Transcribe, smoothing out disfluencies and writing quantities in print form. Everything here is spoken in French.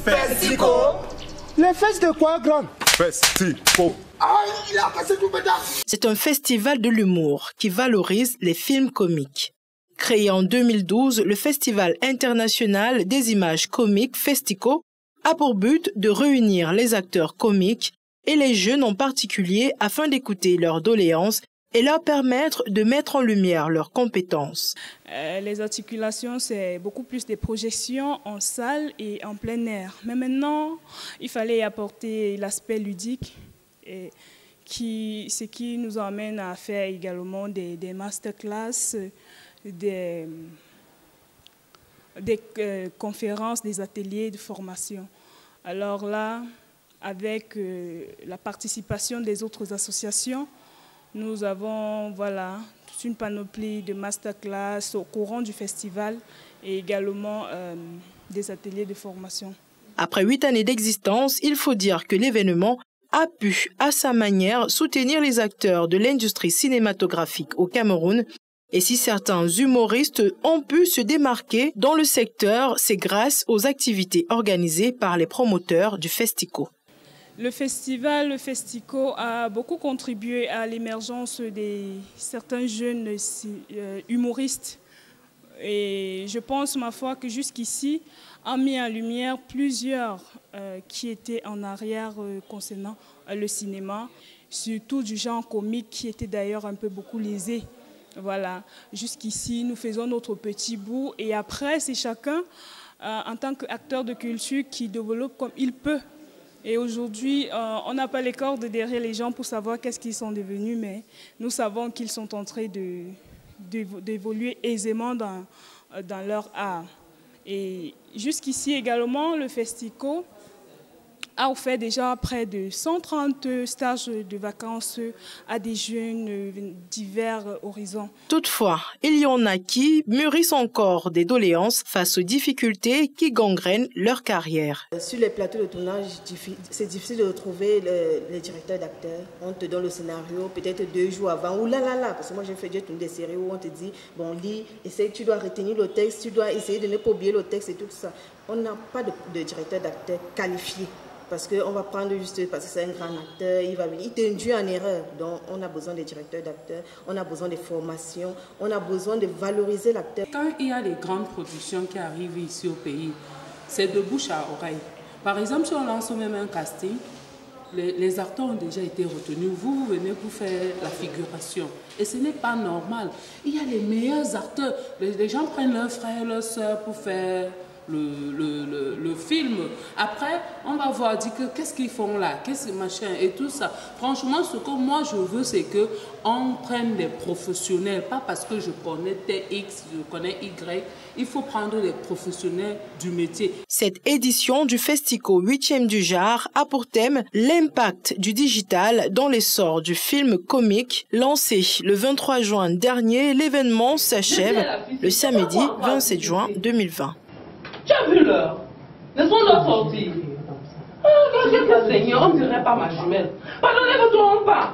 Festico. Les fesses de quoi, grand? Festico. Il a cassé tout pétard. C'est un festival de l'humour qui valorise les films comiques. Créé en 2012, le Festival international des images comiques Festico a pour but de réunir les acteurs comiques et les jeunes en particulier afin d'écouter leurs doléances et leur permettre de mettre en lumière leurs compétences. Les articulations, c'est beaucoup plus des projections en salle et en plein air. Mais maintenant, il fallait apporter l'aspect ludique, ce qui nous amène à faire également des masterclass, des conférences, des ateliers de formation. Alors là, avec la participation des autres associations, nous avons toute une panoplie de masterclass au courant du festival et également des ateliers de formation. Après 8 années d'existence, il faut dire que l'événement a pu, à sa manière, soutenir les acteurs de l'industrie cinématographique au Cameroun. Et si certains humoristes ont pu se démarquer dans le secteur, c'est grâce aux activités organisées par les promoteurs du Festico. Le Festico a beaucoup contribué à l'émergence de certains jeunes humoristes. Et je pense, ma foi, que jusqu'ici, a mis en lumière plusieurs qui étaient en arrière concernant le cinéma, surtout du genre comique qui était d'ailleurs un peu beaucoup lésé. Voilà, jusqu'ici, nous faisons notre petit bout et après, c'est chacun, en tant qu'acteur de culture, qui développe comme il peut. Et aujourd'hui, on n'a pas les cordes derrière les gens pour savoir qu'est-ce qu'ils sont devenus, mais nous savons qu'ils sont en train d'évoluer aisément dans leur art. Et jusqu'ici également, le Festico a offert déjà près de 130 stages de vacances à des jeunes divers horizons. Toutefois, il y en a qui mûrissent encore des doléances face aux difficultés qui gangrènent leur carrière. Sur les plateaux de tournage, c'est difficile de retrouver les directeurs d'acteurs. On te donne le scénario peut-être 2 jours avant, ou là, parce que moi j'ai tourné des séries où on te dit, bon, lis, essaye, tu dois retenir le texte, tu dois essayer de ne pas oublier le texte et tout ça. On n'a pas de directeur d'acteurs qualifié. Parce qu'on va prendre juste parce que c'est un grand acteur, il t'induit en erreur. Donc on a besoin des directeurs d'acteurs, on a besoin des formations, on a besoin de valoriser l'acteur. Quand il y a des grandes productions qui arrivent ici au pays, c'est de bouche à oreille. Par exemple, si on lance même un casting, les acteurs ont déjà été retenus. Vous venez pour faire la figuration. Et ce n'est pas normal. Il y a les meilleurs acteurs. Les gens prennent leurs frères, leurs soeurs pour faire le film. Après, on va voir, dire que qu'est-ce qu'ils font là, qu'est-ce que machin et tout ça. Franchement, ce que moi je veux, c'est que on prenne des professionnels, pas parce que je connais X, je connais Y. Il faut prendre des professionnels du métier. Cette édition du Festico 8e du genre a pour thème l'impact du digital dans l'essor du film comique. Lancé le 23 juin dernier, l'événement s'achève le samedi 27 juin 2020. Tu as vu l'heure? Laissons-leur sortir. Ah, Seigneur, on ne dirait pas ma jumelle. Pardonnez-vous, on pas.